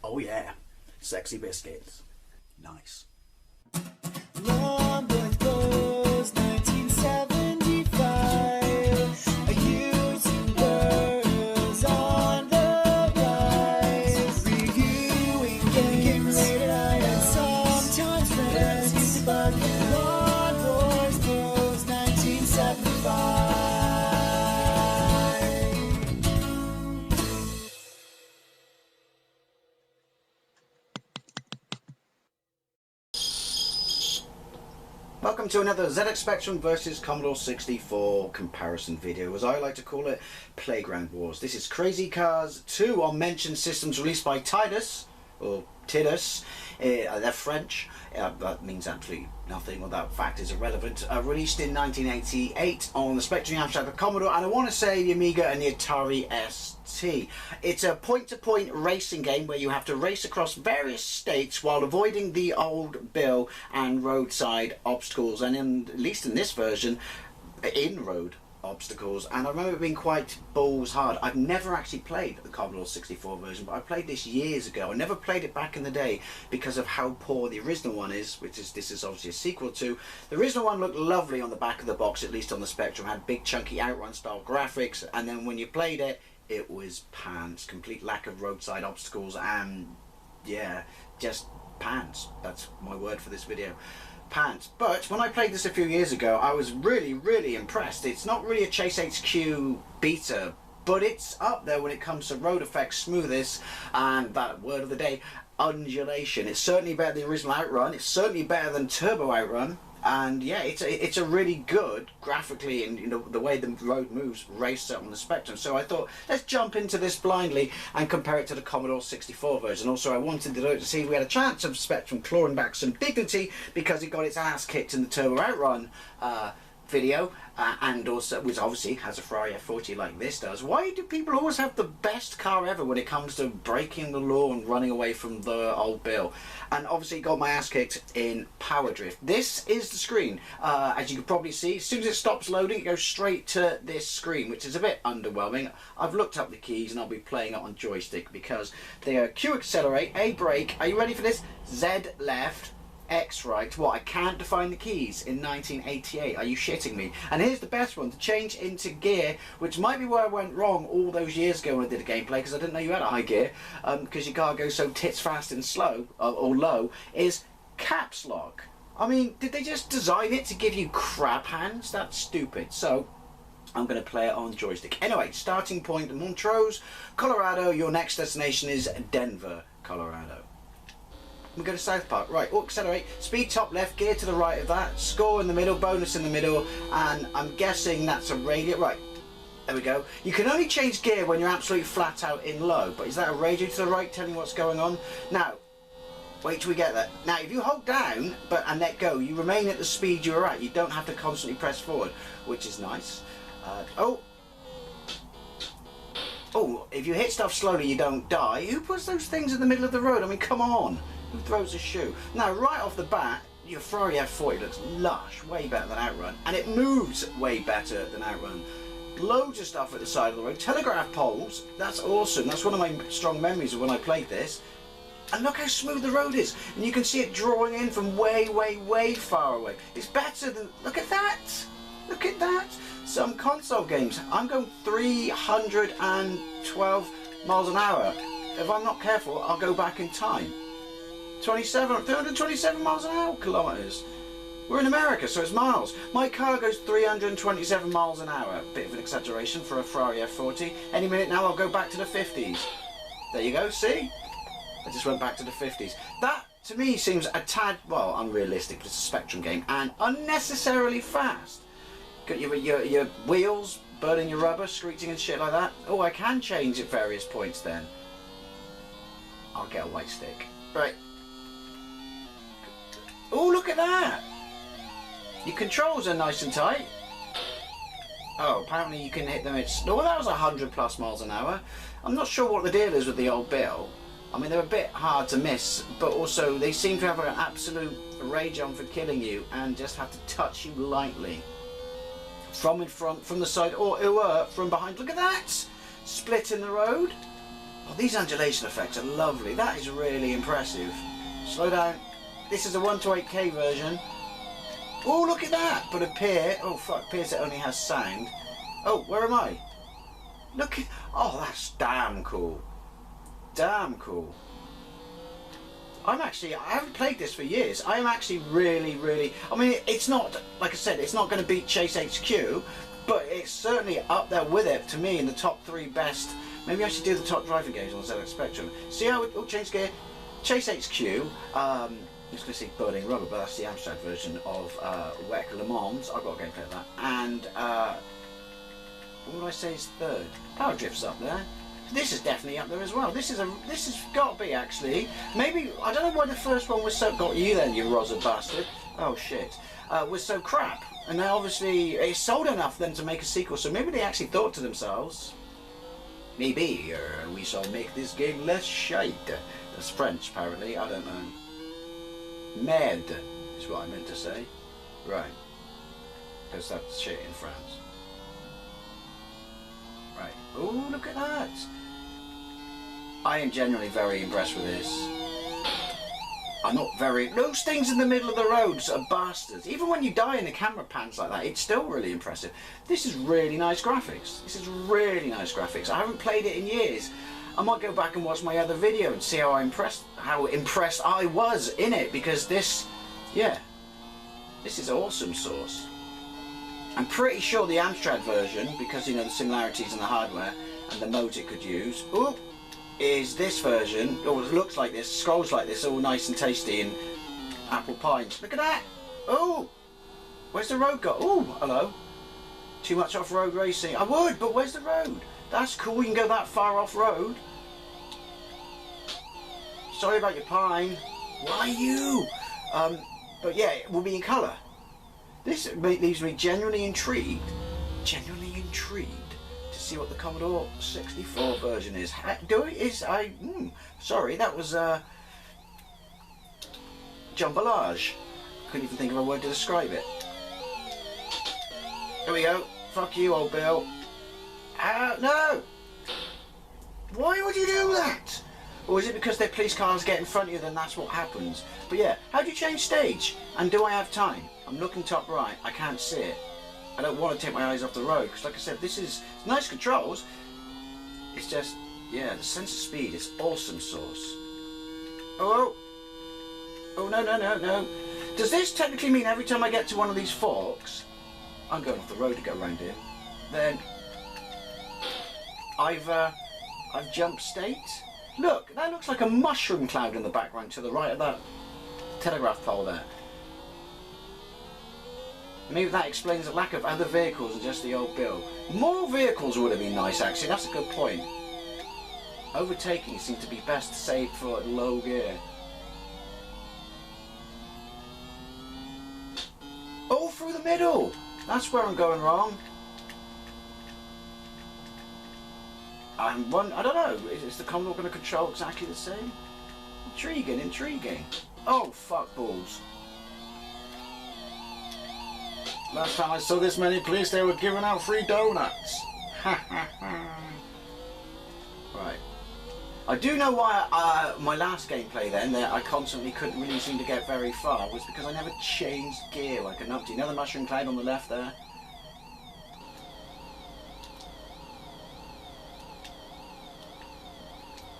Oh yeah, sexy biscuits. Nice. Long boys blues, 1975. Using girls on the rise. Reviewing games late at night and sometimes friends. But Long boys blues, 1975. Welcome to another ZX Spectrum versus Commodore 64 comparison video, as I like to call it, Playground Wars. This is Crazy Cars 2 on mentioned systems released by Tidus, or Tidus. They're French. That means absolutely nothing, well that fact is irrelevant. Released in 1988 on the Spectrum, Amstrad, the Commodore, and I want to say the Amiga and the Atari ST. It's a point-to-point racing game where you have to race across various states while avoiding the old bill and roadside obstacles, and at least in this version, in-road obstacles. And I remember it being quite balls hard. I've never actually played the Commodore 64 version, but I played this years ago. I never played it back in the day because of how poor the original one is, this is obviously a sequel to. The original one looked lovely on the back of the box, at least on the Spectrum, had big chunky Outrun style graphics, and then when you played it, it was pants. Complete lack of roadside obstacles, and yeah, just pants. That's my word for this video. Pants. But when I played this a few years ago, I was really impressed. It's not really a Chase HQ beta, but it's up there when it comes to road effects, smoothness, and that word of the day, undulation. It's certainly better than the original Outrun. It's certainly better than Turbo Outrun. And yeah, it's a really good, graphically, and you know the way the road moves, racer on the Spectrum. So I thought, let's jump into this blindly and compare it to the Commodore 64 version. Also, I wanted to see if we had a chance of Spectrum clawing back some dignity, because it got its ass kicked in the Turbo Outrun video, and also, which obviously has a Ferrari F40 like this does. Why do people always have the best car ever when it comes to breaking the law and running away from the old bill? And obviously got my ass kicked in Power Drift. This is the screen. As you can probably see, as soon as it stops loading, it goes straight to this screen, which is a bit underwhelming. I've looked up the keys and I'll be playing it on joystick because they are Q accelerate, A brake. Are you ready for this? Z left, X right. What, I can't define the keys in 1988? Are you shitting me? And here's the best one, to change into gear, which might be where I went wrong all those years ago when I did a gameplay, because I didn't know you had a high gear, because your car goes so tits fast and slow, or low, is caps lock. I mean, did they just design it to give you crap hands? That's stupid. So I'm going to play it on joystick. Anyway, starting point Montrose, Colorado. Your next destination is Denver, Colorado. We go to South Park. Right, accelerate, speed top left, gear to the right of that, score in the middle, bonus in the middle, and I'm guessing that's a radio. Right, there we go. You can only change gear when you're absolutely flat out in low, but is that a radio to the right telling you what's going on? Now, wait till we get there. Now, if you hold down and let go, you remain at the speed you're at. You don't have to constantly press forward, which is nice. Oh, if you hit stuff slowly, you don't die. Who puts those things in the middle of the road? I mean, come on. Who throws a shoe? Now, right off the bat, your Ferrari F40 looks lush, way better than Outrun, and it moves way better than Outrun. Loads of stuff at the side of the road. Telegraph poles, that's awesome. That's one of my strong memories of when I played this. And look how smooth the road is. And you can see it drawing in from way far away. It's better than, look at that. Look at that. Some console games, I'm going 312 miles an hour. If I'm not careful, I'll go back in time. 327 miles an hour, kilometers. We're in America, so it's miles. My car goes 327 miles an hour. Bit of an exaggeration for a Ferrari F40. Any minute now, I'll go back to the 50s. There you go, see? I just went back to the 50s. That, to me, seems a tad, well, unrealistic, but it's a Spectrum game, and unnecessarily fast. Got your wheels burning your rubber, screeching and shit like that. Oh, I can change at various points then. I'll get a white stick. Right. Oh, look at that! Your controls are nice and tight. Oh, apparently you can hit them at... Oh, that was 100+ miles an hour. I'm not sure what the deal is with the old bill. I mean, they're a bit hard to miss, but also they seem to have an absolute rage on for killing you and just have to touch you lightly. From in front, from the side, or from behind. Look at that! Split in the road. Oh, these undulation effects are lovely. That is really impressive. Slow down. This is a 128K version. Oh, look at that! But appear. Oh fuck, appears it only has sound. Oh, where am I? Look at. Oh, that's damn cool. Damn cool. I haven't played this for years. I am actually really, I mean, it's not, like I said, it's not going to beat Chase HQ, but it's certainly up there with it, to me, in the top 3 best. Maybe I should do the top driving games on the ZX Spectrum. See how it, oh, change gear. Chase HQ, I was going to say Burning Rubber, but that's the Amstrad version of WEC Le Mans. I've got a gameplay of that. And, what would I say is third? Power Drift's up there. This is definitely up there as well. This has got to be, actually. Maybe, I don't know why the first one was so, got you then, you Rosa bastard. Oh shit. Was so crap. And then obviously, it sold enough then to make a sequel, so maybe they actually thought to themselves, maybe we shall make this game less shite. That's French, apparently, I don't know. Merde is what I meant to say. Right. Because that's shit in France. Right. Oh, look at that! I am genuinely very impressed with this. I'm not very... Those things in the middle of the roads are bastards. Even when you die in the camera pans like that, it's still really impressive. This is really nice graphics. This is really nice graphics. I haven't played it in years. I might go back and watch my other video and see how impressed I was in it, because this, yeah, this is awesome sauce. I'm pretty sure the Amstrad version, because you know the similarities in the hardware and the modes it could use, ooh, is this version, or it looks like this, scrolls like this, all nice and tasty and apple pie. Look at that! Oh, where's the road got? Oh, hello. Too much off-road racing. I would, but where's the road? That's cool, you can go that far off-road. Sorry about your pine. Why you? But yeah, it will be in colour. This leaves me genuinely intrigued to see what the Commodore 64 version is. Sorry, that was jambalage. Couldn't even think of a word to describe it. Here we go. Fuck you, old Bill. No! Why would you do that? Or is it because their police cars get in front of you, then that's what happens? But yeah, how do you change stage? And do I have time? I'm looking top right, I can't see it. I don't want to take my eyes off the road, because like I said, this is nice controls. It's just, yeah, the sense of speed is awesome sauce. Oh, no. Does this technically mean every time I get to one of these forks, I'm going off the road to go around here, then I've jumped state? Look, that looks like a mushroom cloud in the background to the right of that telegraph pole there. Maybe that explains the lack of other vehicles than just the old Bill. More vehicles would have been nice, actually. That's a good point. Overtaking seems to be best saved for low gear. Oh, through the middle! That's where I'm going wrong. I don't know, is the Commodore going to control exactly the same? Intriguing. Oh, fuck balls. Last time I saw this many police, they were giving out free donuts. Right. I do know why my last gameplay then, that I constantly couldn't really seem to get very far, was because I never changed gear like a numpty. You know the mushroom cloud on the left there?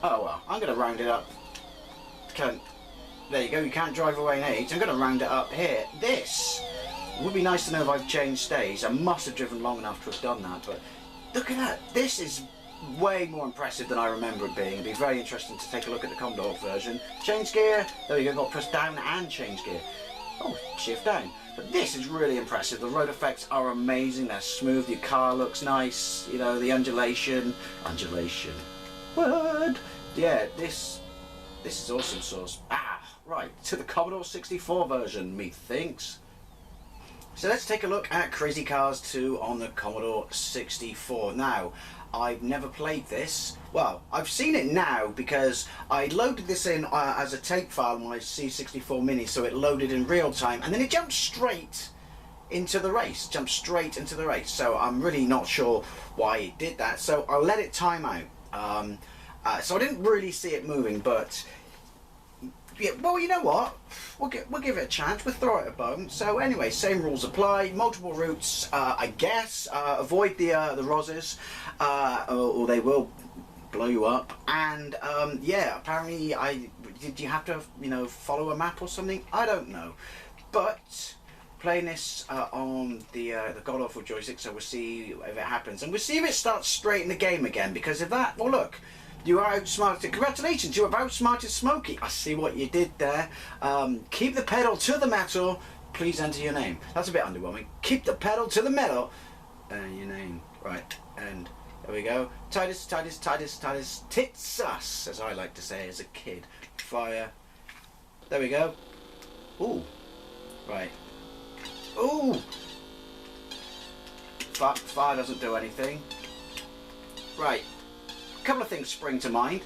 Oh well, I'm going to round it up. There you go, you can't drive away in 8. I'm going to round it up here. This would be nice to know if I've changed stage. I must have driven long enough to have done that, but look at that. This is way more impressive than I remember it being. It'd be very interesting to take a look at the Commodore version. Change gear. There you go, got to press down and change gear. Oh, shift down. But this is really impressive. The road effects are amazing. They're smooth. Your car looks nice. You know, the undulation. What? Yeah, this is awesome sauce. Right, to the Commodore 64 version, methinks. So let's take a look at Crazy Cars 2 on the Commodore 64. Now, I've never played this. Well, I've seen it now because I loaded this in as a tape file on my C64 Mini, so it loaded in real time, and then it jumped straight into the race. So I'm really not sure why it did that, so I'll let it time out. So I didn't really see it moving, but yeah, well, you know what? We'll give it a chance. We'll throw it a bone. So anyway, same rules apply. Multiple routes, I guess. Avoid the roses, or they will blow you up. And yeah, apparently, did you have to, you know, follow a map or something? I don't know, but playing this on the god awful joystick, so we'll see if it happens, and we'll see if it starts straight in the game again. Because if that, well, look. You are outsmarted. Congratulations, you have outsmarted Smokey. I see what you did there. Keep the pedal to the metal. Please enter your name. That's a bit underwhelming. Keep the pedal to the metal. And your name. Right. And there we go. Titus, tits us, as I like to say as a kid. Fire. There we go. Ooh. Right. Ooh. Fire doesn't do anything. Right. A couple of things spring to mind.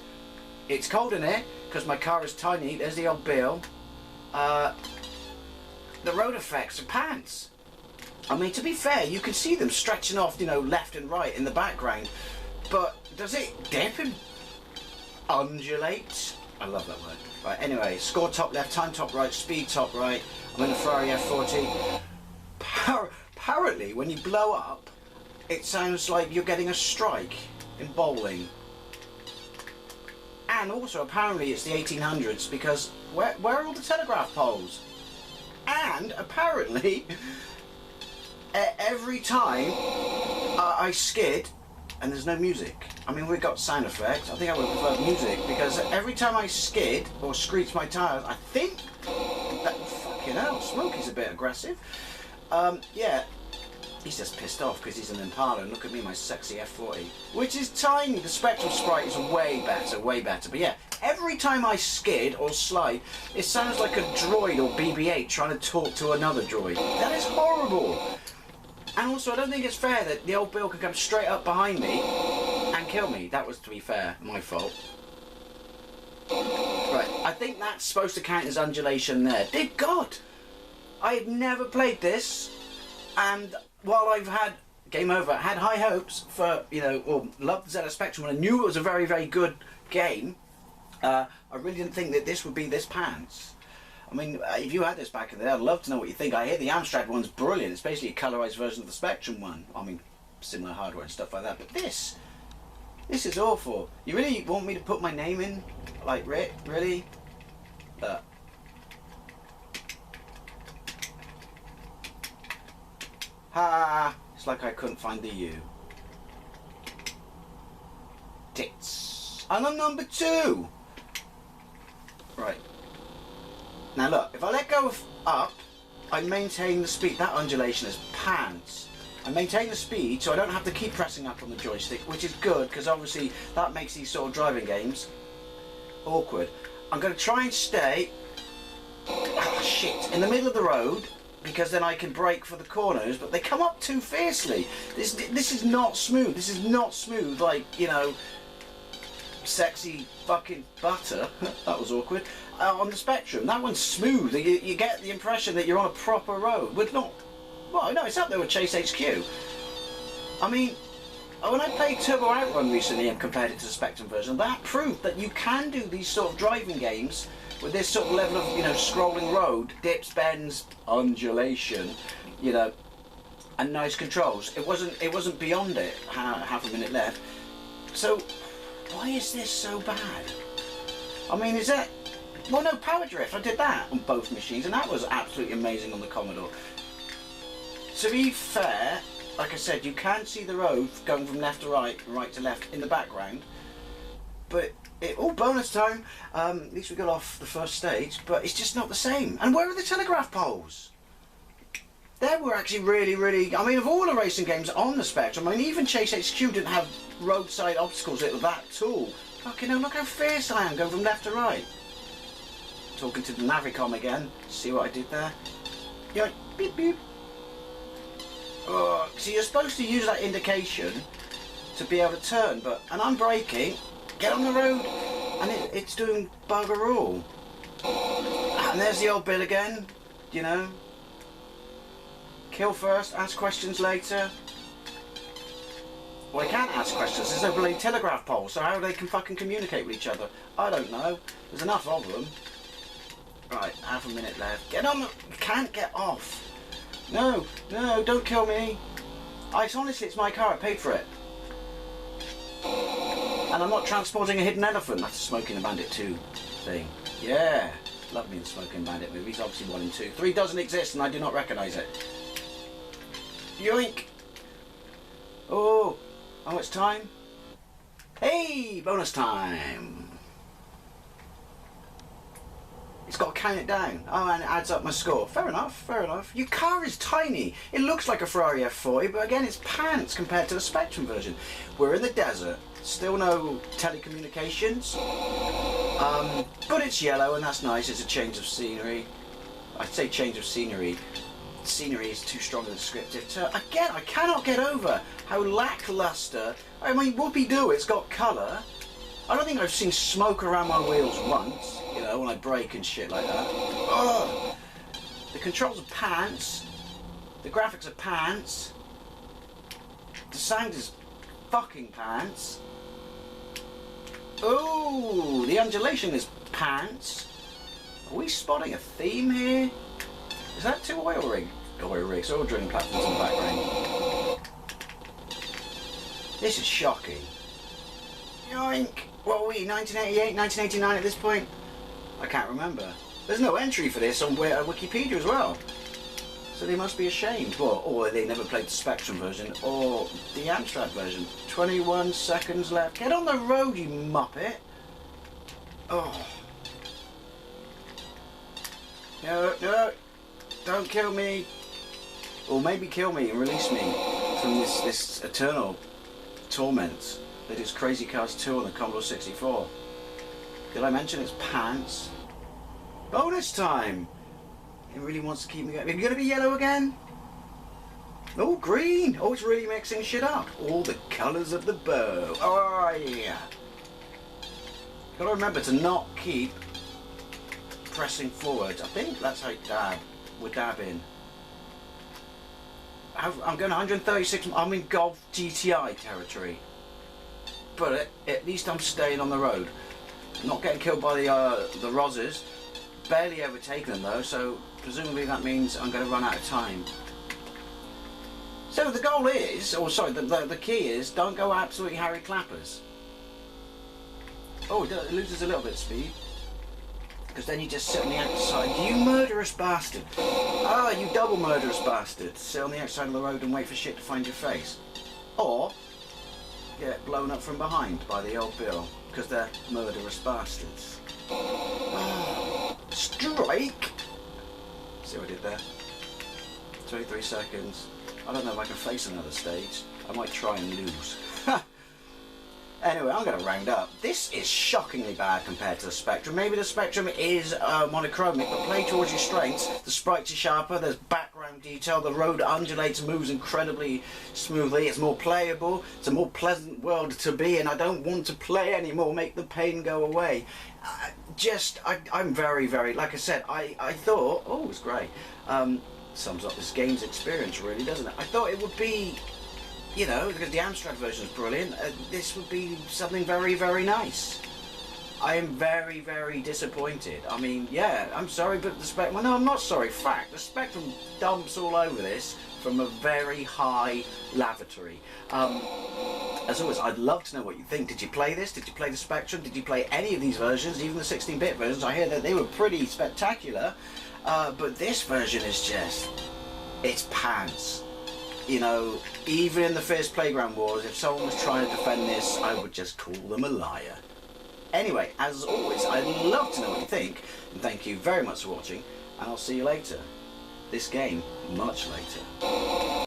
It's cold in here because my car is tiny. There's the old bill. The road effects are pants. I mean, to be fair, you can see them stretching off, you know, left and right in the background. But does it dip and undulate? I love that word. Right, anyway, score top left, time top right, speed top right. I'm in a Ferrari F40. Apparently, when you blow up, it sounds like you're getting a strike in bowling. And also, apparently, it's the 1800s, because where are all the telegraph poles? And apparently, every time I skid, and there's no music. I mean, we've got sound effects. I think I would prefer music, because every time I skid or screech my tires, I think that, fucking hell, Smokey's a bit aggressive. Yeah. He's just pissed off because he's an Impala, and look at me, my sexy F40, which is tiny. The Spectrum sprite is way better, way better. But yeah, every time I skid or slide, it sounds like a droid or BB-8 trying to talk to another droid. That is horrible. And also, I don't think it's fair that the old Bill can come straight up behind me and kill me. That was, to be fair, my fault. Right, I think that's supposed to count as undulation there. Dear God, I had never played this, and while I've had, game over, had high hopes for, you know, or loved ZX Spectrum, and I knew it was a very, very good game, I really didn't think that this would be this pants. I mean, if you had this back in the day, I'd love to know what you think. I hear the Amstrad one's brilliant. It's basically a colorized version of the Spectrum one. I mean, similar hardware and stuff like that. But this is awful. You really want me to put my name in? Like, really? Ha! It's like I couldn't find the U. Tits. And I'm number 2! Right. Now look, if I let go of up, I maintain the speed. That undulation is pants. I maintain the speed so I don't have to keep pressing up on the joystick, which is good, because obviously that makes these sort of driving games awkward. I'm going to try and stay, in the middle of the road, because then I can brake for the corners, but they come up too fiercely. This is not smooth. This is not smooth like, you know, sexy fucking butter. That was awkward. On the Spectrum, that one's smooth. You get the impression that you're on a proper road. With not, well, no, it's up there with Chase HQ. I mean, when I played Turbo Outrun recently and compared it to the Spectrum version, that proved that you can do these sort of driving games with this sort of level of, you know, scrolling road, dips, bends, undulation, you know, and nice controls. It wasn't beyond it. Half a minute left. So, why is this so bad? I mean, is that... Well, no, Power Drift. I did that on both machines, and that was absolutely amazing on the Commodore. To be fair, like I said, you can see the road going from left to right, right to left in the background, but bonus time. At least we got off the first stage, but it's just not the same. And where are the telegraph poles? They were actually really, I mean, of all the racing games on the Spectrum, I mean, even Chase HQ didn't have roadside obstacles that were that tall. Fucking hell, look how fierce I am going from left to right. Talking to the Navicom again. See what I did there? Yeah, beep beep. Oh, so you're supposed to use that indication to be able to turn, and I'm braking, get on the road, and it's doing bugger all. And there's the old Bill again, you know. Kill first, ask questions later. Well, they can't ask questions. There's no bloody telegraph pole, so how they can fucking communicate with each other? I don't know. There's enough of them. Right, half a minute left. Get on the... You can't get off. No, no, don't kill me. Honestly, it's my car. I paid for it. And I'm not transporting a hidden elephant. That's a Smoking the Bandit 2 thing. Yeah. Love me the Smoking Bandit movies. Obviously 1 and 2. 3 doesn't exist and I do not recognise it. Yoink. Oh. How much time? Hey, bonus time. It's got to count it down. Oh, and it adds up my score. Fair enough, fair enough. Your car is tiny. It looks like a Ferrari F40, but again, it's pants compared to the Spectrum version. We're in the desert. Still no telecommunications. But it's yellow, and that's nice. It's a change of scenery. I'd say change of scenery. Scenery is too strong a descriptive term. Again, I cannot get over how lackluster. I mean, whoopee-doo, it's got colour. I don't think I've seen smoke around my wheels once, you know, when I brake and shit like that. Ugh. The controls are pants. The graphics are pants. The sound is fucking pants. Ooh, the undulation is pants. Are we spotting a theme here? Is that 2 oil rigs, oil drilling platforms in the background? This is shocking. Yoink! What are we, 1988, 1989 at this point? I can't remember. There's no entry for this on Wikipedia as well. So they must be ashamed. Well, or they never played the Spectrum version or the Amstrad version. 21 seconds left. Get on the road, you muppet! Oh. No, no! Don't kill me! Or maybe kill me and release me from this eternal torment that is Crazy Cars 2 on the Commodore 64. Did I mention it's pants? Bonus time! It really wants to keep me going. Are you going to be yellow again? Oh, green! Oh, it's really mixing shit up. All the colours of the bow. Oh, yeah. Got to remember to not keep pressing forwards. I think that's how you dab. We're dabbing. I'm going 136. I'm in Golf GTI territory. But at least I'm staying on the road. Not getting killed by the Rozzers. Barely overtaken them though, so presumably that means I'm going to run out of time. So the goal is, or sorry, the key is, don't go absolutely Harry Clappers. Oh, it loses a little bit of speed. Because then you just sit on the outside. You murderous bastard. Ah, you double murderous bastard. Sit on the outside of the road and wait for shit to find your face. Or get blown up from behind by the old Bill. Because they're murderous bastards. Oh, strike! See what I did there? 23 seconds. I don't know if I can face another stage. I might try and lose. Anyway, I'm going to round up. This is shockingly bad compared to the Spectrum. Maybe the Spectrum is monochromic, but play towards your strengths. The sprites are sharper, there's background detail, the road undulates, moves incredibly smoothly, it's more playable, it's a more pleasant world to be in. I don't want to play anymore, make the pain go away. I'm very, very, like I said, I thought, oh, it's great. Sums up this game's experience really, doesn't it? I thought it would be, you know, because the Amstrad version is brilliant, this would be something very, very nice. I am very, very disappointed. I mean, yeah, I'm sorry, but the Spectrum... Well, no, I'm not sorry. Fact, the Spectrum dumps all over this from a very high lavatory. As always, I'd love to know what you think. Did you play this? Did you play the Spectrum? Did you play any of these versions, even the 16-bit versions? I hear that they were pretty spectacular. But this version is just... it's pants. You know, even in the first Playground Wars, if someone was trying to defend this, I would just call them a liar. Anyway, as always, I'd love to know what you think, and thank you very much for watching, and I'll see you later. This game, much later.